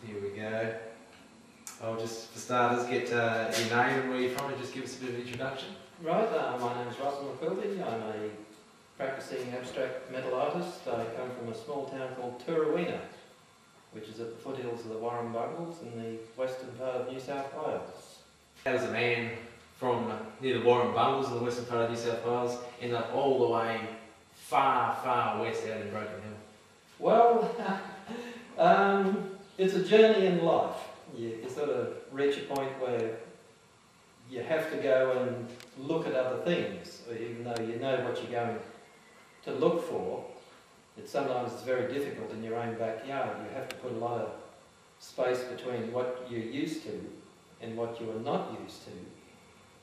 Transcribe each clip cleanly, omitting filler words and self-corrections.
Here we go. I'll just, for starters, get your name and where you're from and just give us a bit of an introduction. Right, my name is McQuilty. I'm a practicing abstract metal artist. I come from a small town called Turawina, which is at the foothills of the Warrumbungles in the western part of New South Wales. How does a man from near the Warrumbungles in the western part of New South Wales end up all the way far, far west out in Broken Hill? Well, it's a journey in life. You sort of reach a point where you have to go and look at other things, even though you know what you're going to look for. Sometimes it's very difficult in your own backyard. You have to put a lot of space between what you're used to and what you are not used to,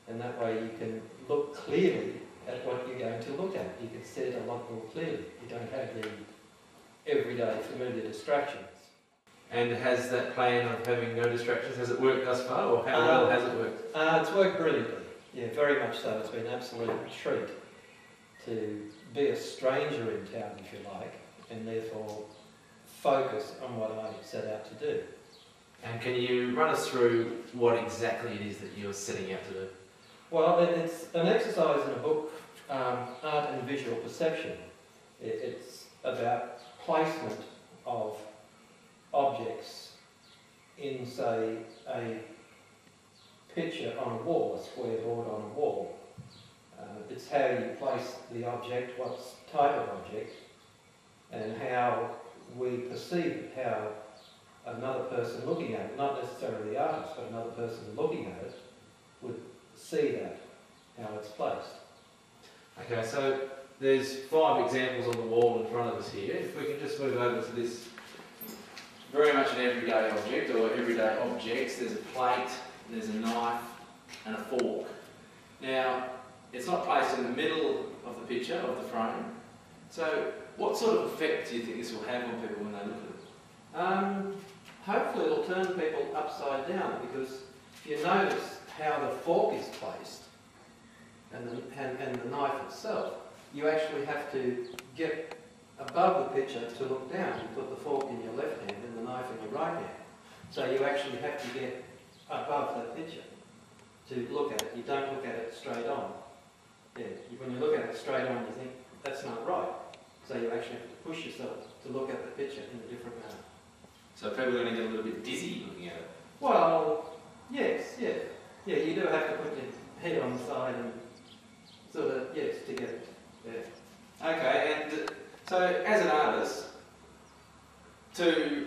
and that way you can look clearly at what you're going to look at. You can see it a lot more clearly. You don't have the everyday familiar distractions. And has that plan of having no distractions, has it worked thus far, or how well has it worked? It's worked brilliantly. Yeah, very much so. It's been an absolute treat to be a stranger in town, if you like, and therefore focus on what I set out to do. And can you run us through what exactly it is that you're setting out to do? Well, it's an exercise in a book, Art and Visual Perception. It's about placement of objects in, say, a picture on a wall, a square board on a wall. It's how you place the object, what type of object, and how we perceive it, how another person looking at it, not necessarily the artist, but another person looking at it, would see that, how it's placed. Okay, so there's 5 examples on the wall in front of us here. If we can just move over to this, very much an everyday object, or everyday objects. There's a plate, there's a knife, and a fork. Now, it's not placed in the middle of the picture, of the frame. So, what sort of effect do you think this will have on people when they look at it? Hopefully it'll turn people upside down, because if you notice how the fork is placed, and the knife itself, you actually have to get above the picture to look down. You put the fork in your left hand and the knife in your right hand. So you actually have to get above that picture to look at it. You don't look at it straight on. Yeah, when you look at it straight on, you think, that's not right. So you actually have to push yourself to look at the picture in a different manner. So people are going to get a little bit dizzy looking at it? Well, yes, yeah. Yeah, you do have to put your head on the side and sort of, yes, to get it. Yeah. Okay, and so as an artist, to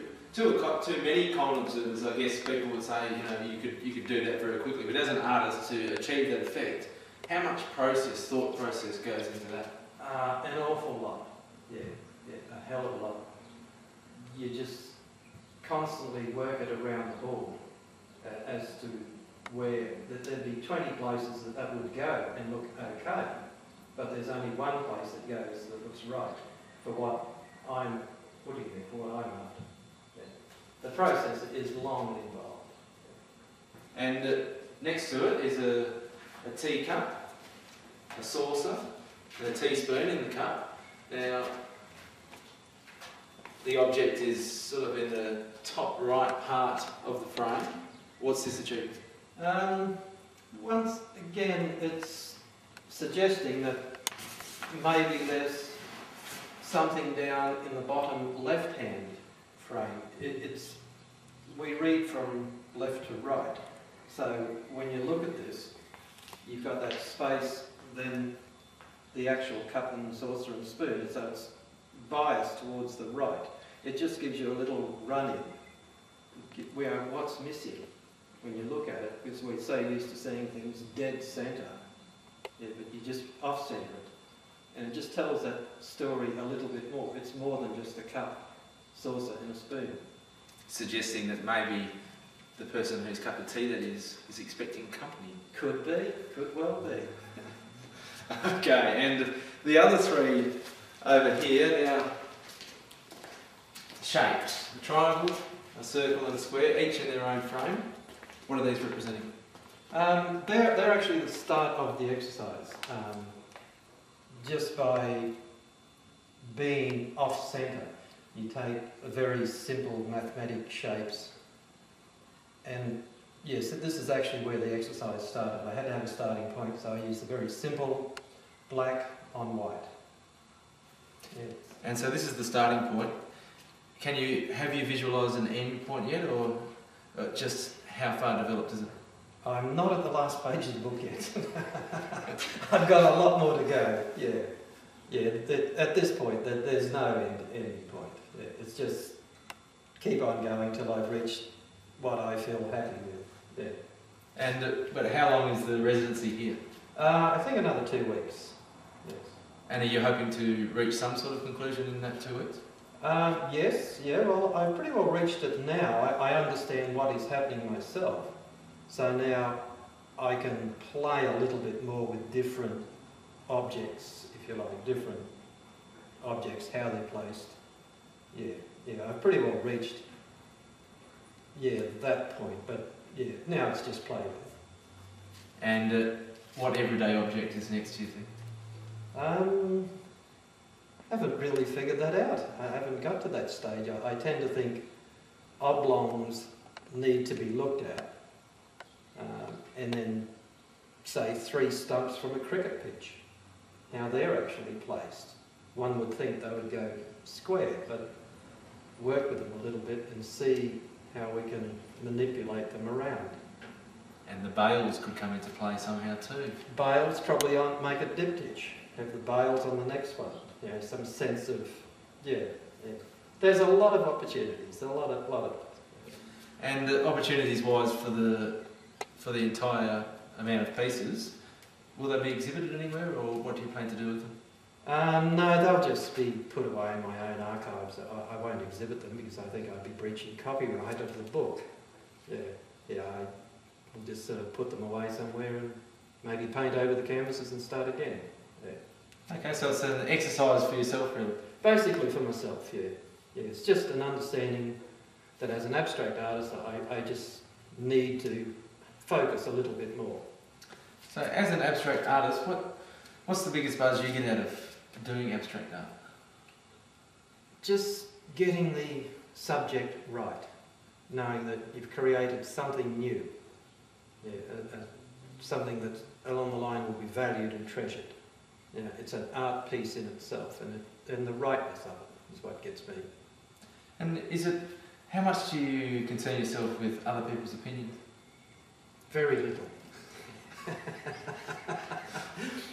many common observers, I guess people would say, you could do that very quickly. But as an artist, to achieve that effect, how much thought process goes into that? An awful lot. Yeah, a hell of a lot. You just constantly work it around the board as to where there'd be 20 places that would go and look okay, but there's only one place that goes that looks right for what I'm putting there, for what I'm after. Yeah. The process is long involved. And next to it is a teacup, a saucer, and a teaspoon in the cup. Now, the object is sort of in the top right part of the frame. What's this achieving? Once again, it's suggesting that maybe there's something down in the bottom left-hand frame. We read from left to right. So when you look at this, you've got that space, then the actual cup and saucer and spoon, so it's biased towards the right. It just gives you a little run-in where what's missing when you look at it, because we're so used to seeing things dead centre, yeah, but you just off-centre it, and it just tells that story a little bit more. It's more than just a cup, saucer and a spoon. Suggesting that maybe the person whose cup of tea that is expecting company. Could be, could well be. Okay, and the other 3 over here now, shaped. A triangle, a circle and a square, each in their own frame. What are these representing? They're actually the start of the exercise. Just by being off-centre, you take very simple mathematic shapes And yes, this is actually where the exercise started. I had to have a starting point, so I used a very simple black on white. Yeah. And so this is the starting point. Have you visualised an end point yet, or just how far developed is it? I'm not at the last page of the book yet. I've got a lot more to go. Yeah. At this point, there's no end point. Yeah, it's just keep on going till I've reached what I feel happy with. Yeah. And but how long is the residency here? I think another 2 weeks. Yes. And are you hoping to reach some sort of conclusion in that 2 weeks? Yes. Yeah. Well, I've pretty well reached it now. I understand what is happening myself. So now I can play a little bit more with different objects, if you like, different objects, how they're placed. Yeah, I've pretty well reached, that point, but now it's just play with. And what everyday object is next, do you think? Haven't really figured that out. I haven't got to that stage. I tend to think oblongs need to be looked at. And then, say, 3 stumps from a cricket pitch, how they're actually placed. One would think they would go square, but work with them a little bit and see how we can manipulate them around. And the bails could come into play somehow too. Bails probably make a diptych. Have the bails on the next one. Some sense of, There's a lot of opportunities, a lot of. And opportunities-wise for the entire amount of pieces, will they be exhibited anywhere, or what do you plan to do with them? No, they'll just be put away in my own archives. I won't exhibit them because I think I'd be breaching copyright of the book. I'll just sort of put them away somewhere and maybe paint over the canvases and start again. Yeah. Okay, so it's an exercise for yourself, really? Basically for myself, yeah. It's just an understanding that as an abstract artist, I just need to focus a little bit more. So as an abstract artist, what's the biggest buzz you get out of doing abstract art? Just getting the subject right, knowing that you've created something new, something that along the line will be valued and treasured. It's an art piece in itself, and the rightness of it is what gets me. And how much do you concern yourself with other people's opinions? Very little.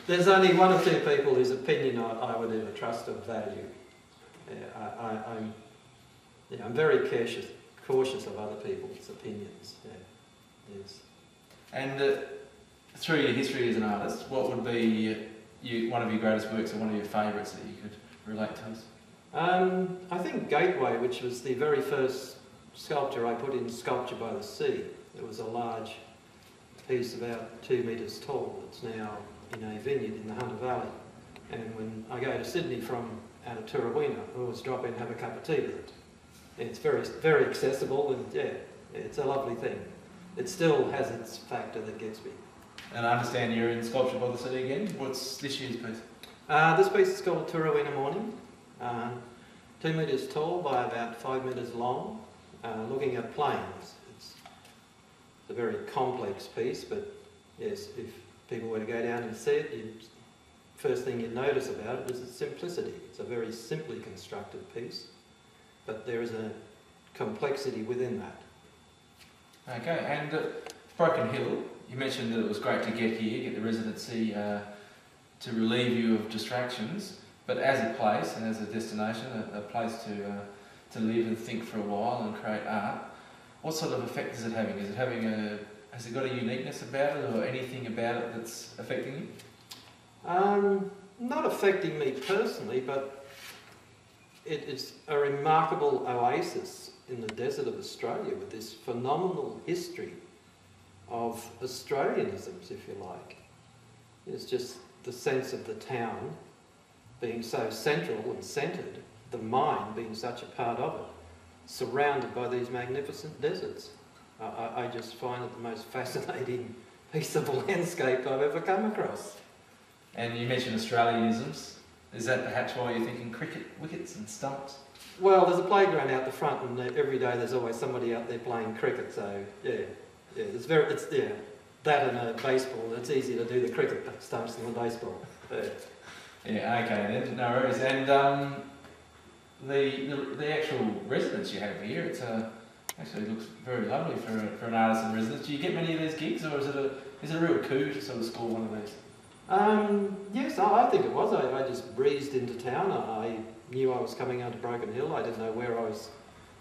There's only 1 or 2 people whose opinion I would ever trust or value. I'm very cautious of other people's opinions. Yes. And through your history as an artist, what would be one of your greatest works or one of your favourites that you could relate to us? I think Gateway, which was the very first sculpture I put in Sculpture by the Sea. It was a large piece about 2 metres tall. It's now in a vineyard in the Hunter Valley. And when I go to Sydney from out of Turawina, I always drop in and have a cup of tea with it. It's very, very accessible, and it's a lovely thing. It still has its factor that gets me. And I understand you're in Sculpture by the Sea again. What's this year's piece? This piece is called Turawina Morning. 2 metres tall by about 5 metres long, looking at plains. It's a very complex piece, but yes, if people were to go down and see it, first thing you'd notice about it is its simplicity. It's a very simply constructed piece, but there is a complexity within that. Okay, and Broken Hill, you mentioned that it was great to get here, get the residency to relieve you of distractions, but as a place and as a destination, a place to live and think for a while and create art, what sort of effect is it having? Has it got a uniqueness about it, or anything about it that's affecting you? Not affecting me personally, but it's a remarkable oasis in the desert of Australia with this phenomenal history of Australianisms, if you like. It's just the sense of the town being so central and centred, the mine being such a part of it, surrounded by these magnificent deserts. I just find it the most fascinating piece of landscape I've ever come across. And you mentioned Australianisms. Is that perhaps why you're thinking cricket wickets and stumps? Well, there's a playground out the front, and every day there's always somebody out there playing cricket. So yeah, it's that and a baseball. It's easier to do the cricket stumps than the baseball. Yeah, okay then, no worries. And the actual residence you have here, it's actually looks very lovely for an artisan residence. Do you get many of these gigs, or is it a real coup to sort of score one of these? Yes, I think it was. I just breezed into town. I knew I was coming out to Broken Hill. I didn't know where I was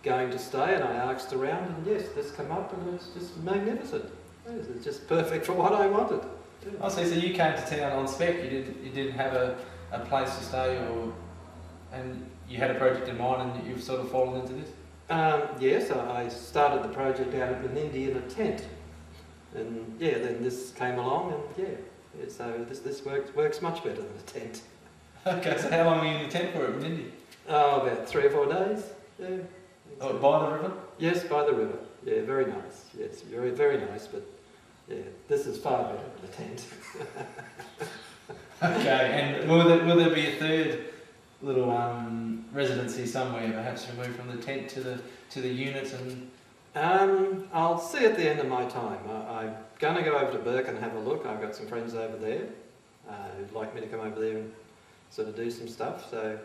going to stay, and I asked around, and yes, this came up, and it's just magnificent. Yes, it's just perfect for what I wanted. Yeah. Oh, so you came to town on spec. You didn't have a place to stay, and you had a project in mind, and you've sort of fallen into this. Yes, I started the project out at Menindee in a tent, and yeah, then this came along, and yeah, so this works much better than a tent. Okay, so how long were you in the tent for at Menindee? Oh, about 3 or 4 days. Yeah. Oh, by the river? Yes, by the river. Yeah, very nice. Yes, very very nice, but yeah, this is far better than a tent. Okay, and will there be a third little residency somewhere, perhaps removed from the tent to the unit? And I'll see at the end of my time. I'm going to go over to Burke and have a look. I've got some friends over there who'd like me to come over there and sort of do some stuff. So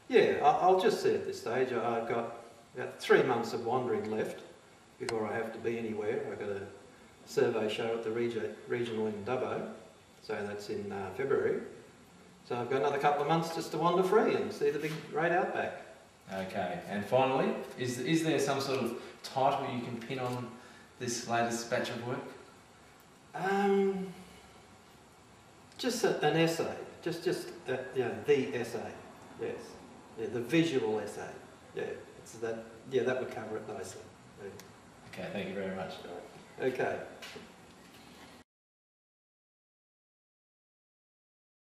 yeah, I'll just see at this stage. I've got about 3 months of wandering left before I have to be anywhere. I've got a survey show at the regional in Dubbo, so that's in February. So I've got another couple of months just to wander free and see the big great outback. Okay, and finally, is there some sort of title you can pin on this latest batch of work? Just an essay, just the essay, yes, yeah, the visual essay, yeah. That would cover it nicely. Okay, thank you very much. Okay.